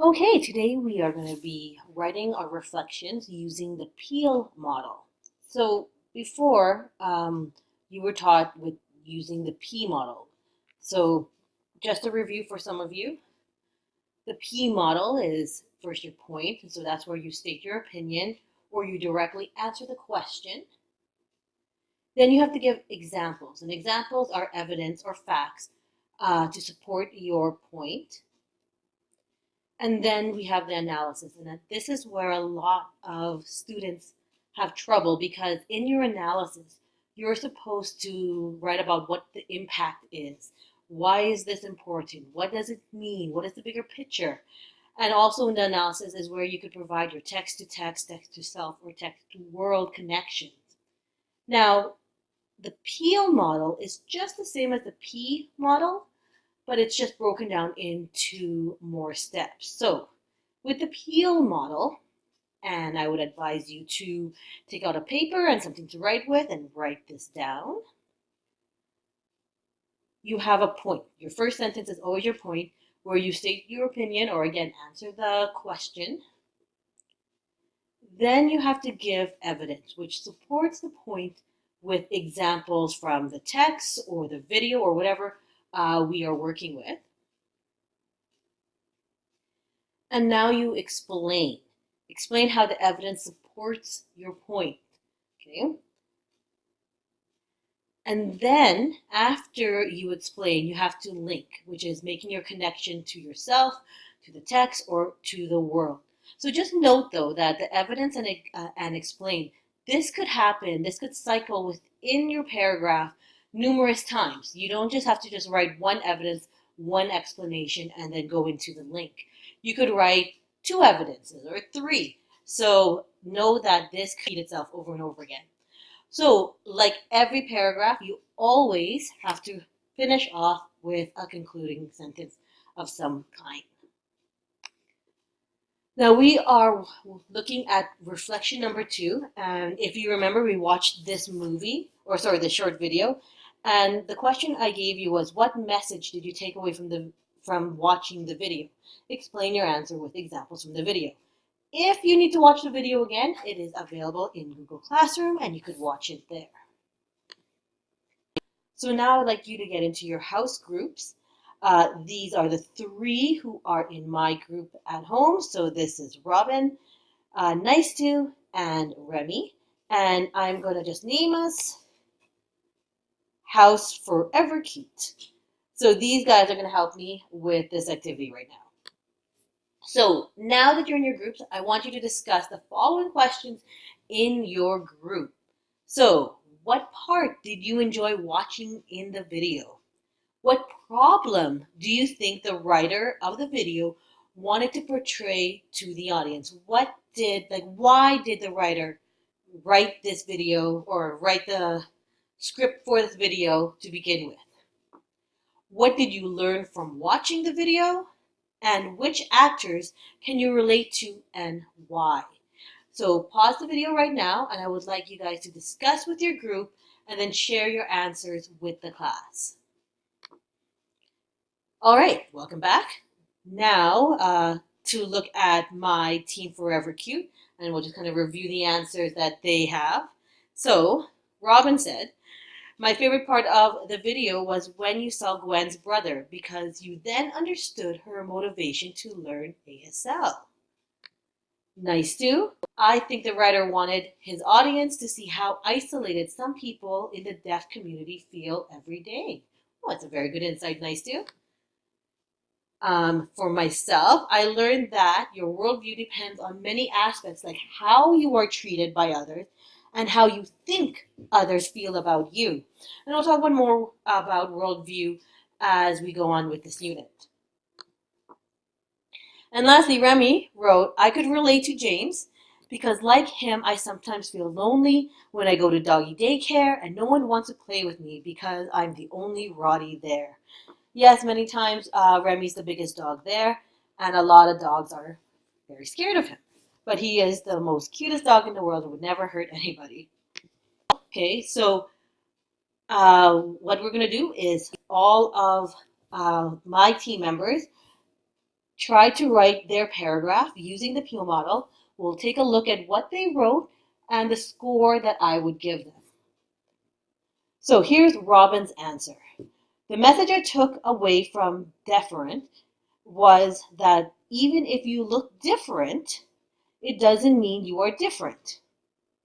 Okay, today we are going to be writing our reflections using the Peel model. So before, you were taught with using the P model. So just a review for some of you, the P model is first your point, and so that's where you state your opinion or you directly answer the question. Then you have to give examples, and examples are evidence or facts to support your point. And then we have the analysis. And this is where a lot of students have trouble because in your analysis, you're supposed to write about what the impact is. Why is this important? What does it mean? What is the bigger picture? And also in the analysis is where you could provide your text to text, text to self, or text to world connections. Now, the Peel model is just the same as the P model, but it's just broken down into more steps. So with the Peel model, and I would advise you to take out a paper and something to write with and write this down. You have a point. Your first sentence is always your point, where you state your opinion or again answer the question. Then you have to give evidence, which supports the point with examples from the text or the video or whatever we are working with. And now you explain. Explain how the evidence supports your point. Okay? And then after you explain, you have to link, which is making your connection to yourself, to the text, or to the world. So just note though that the evidence and explain, this could happen, this could cycle within your paragraph numerous times. You don't just have to just write one evidence, one explanation, and then go into the link. You could write two evidences or three. So know that this could repeat itself over and over again. So, like every paragraph, you always have to finish off with a concluding sentence of some kind. Now, we are looking at reflection number 2. And if you remember, we watched this movie, or sorry, this short video. And the question I gave you was, what message did you take away from watching the video? Explain your answer with examples from the video. If you need to watch the video again, it is available in Google Classroom and you could watch it there. So now I'd like you to get into your house groups. These are the 3 who are in my group at home. So this is Robin, Nice To, and Remy. And I'm going to just name us House Forever Cute. So these guys are going to help me with this activity right now. So now that you're in your groups, I want you to discuss the following questions in your group. So, what part did you enjoy watching in the video? What problem do you think the writer of the video wanted to portray to the audience? Why did the writer write this video or write the script for this video to begin with? What did you learn from watching the video? And which actors can you relate to and why? So pause the video right now and I would like you guys to discuss with your group and then share your answers with the class. All right, welcome back. Now to look at my Team Forever Cute, and we'll just kind of review the answers that they have. So Robin said, my favorite part of the video was when you saw Gwen's brother because you then understood her motivation to learn ASL. Nice too. I think the writer wanted his audience to see how isolated some people in the deaf community feel every day. Oh, that's a very good insight. Nice too. For myself, I learned that your worldview depends on many aspects, like how you are treated by others and how you think others feel about you. And we'll talk about more about worldview as we go on with this unit. And lastly, Remy wrote, I could relate to James because like him, I sometimes feel lonely when I go to doggy daycare and no one wants to play with me because I'm the only Roddy there. Yes, many times Remy's the biggest dog there, and a lot of dogs are very scared of him. But he is the most cutest dog in the world and would never hurt anybody. Okay, so what we're going to do is all of my team members try to write their paragraph using the Peel model. We'll take a look at what they wrote and the score that I would give them. So here's Robin's answer. The message I took away from Deferent was that even if you look different, it doesn't mean you are different.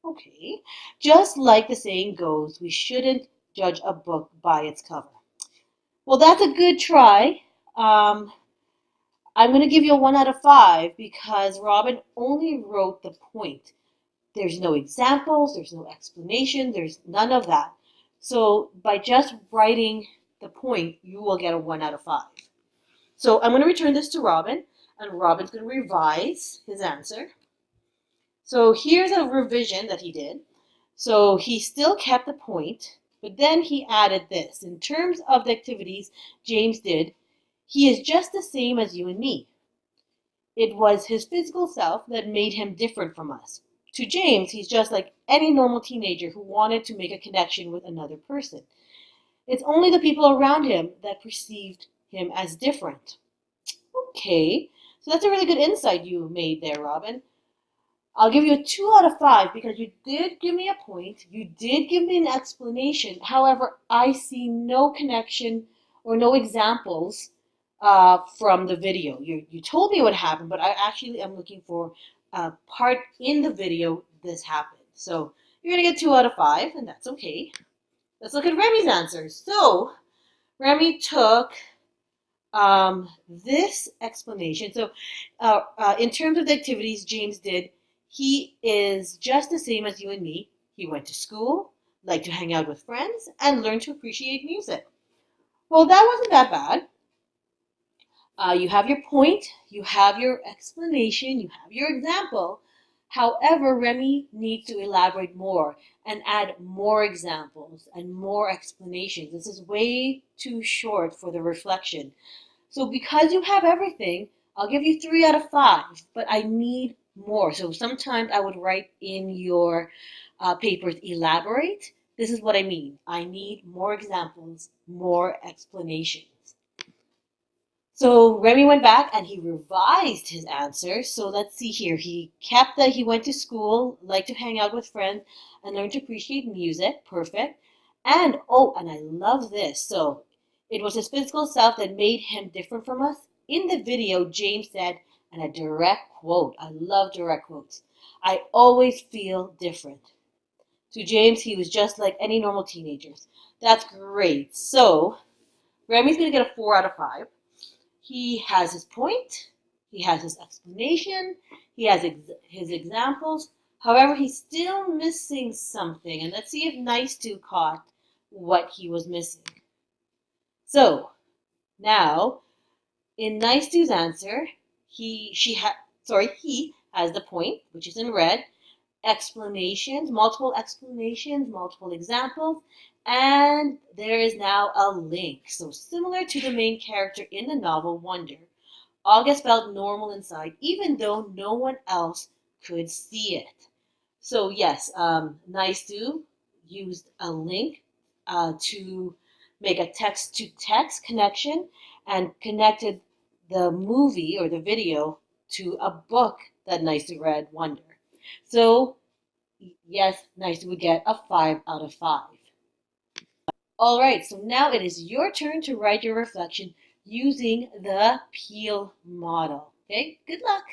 Okay. Just like the saying goes, we shouldn't judge a book by its cover. Well, that's a good try. I'm going to give you a 1 out of 5 because Robin only wrote the point. There's no examples, there's no explanation, there's none of that. So by just writing the point, you will get a 1 out of 5. So I'm going to return this to Robin, and Robin's going to revise his answer. So here's a revision that he did. So he still kept the point, but then he added this. In terms of the activities James did, he is just the same as you and me. It was his physical self that made him different from us. To James, he's just like any normal teenager who wanted to make a connection with another person. It's only the people around him that perceived him as different. Okay, so that's a really good insight you made there, Robin. I'll give you a 2 out of 5 because you did give me a point. You did give me an explanation. However, I see no connection or no examples from the video. You told me what happened, but I actually am looking for a part in the video this happened. So you're going to get 2 out of 5, and that's okay. Let's look at Remy's answers. So Remy took this explanation. So in terms of the activities James did, he is just the same as you and me. He went to school, liked to hang out with friends, and learned to appreciate music. Well, that wasn't that bad. You have your point, you have your explanation, you have your example. However, Remy needs to elaborate more and add more examples and more explanations. This is way too short for the reflection. So because you have everything, I'll give you 3 out of 5, but I need more. So sometimes I would write in your papers, elaborate. This is what I mean. I need more examples, more explanations. So Remy went back and he revised his answer. So let's see here. He kept that he went to school, liked to hang out with friends, and learned to appreciate music. Perfect. And and I love this. So it was his physical self that made him different from us. In the video, James said, and a direct quote. I love direct quotes. I always feel different. To James, he was just like any normal teenagers. That's great. So Remy's going to get a 4 out of 5. He has his point, he has his explanation, he has his examples. However, he's still missing something. And let's see if Nice 2 caught what he was missing. So, now, in Nice 2's answer, he has the point, which is in red, explanations, multiple examples, and there is now a link. So similar to the main character in the novel Wonder, August felt normal inside, even though no one else could see it. So yes, Nice 2 used a link to make a text-to-text connection and connected the movie or the video to a book that Nice 2 read, Wonder. So yes, Nice would get a 5 out of 5. All right, so now it is your turn to write your reflection using the Peel model. Okay, good luck.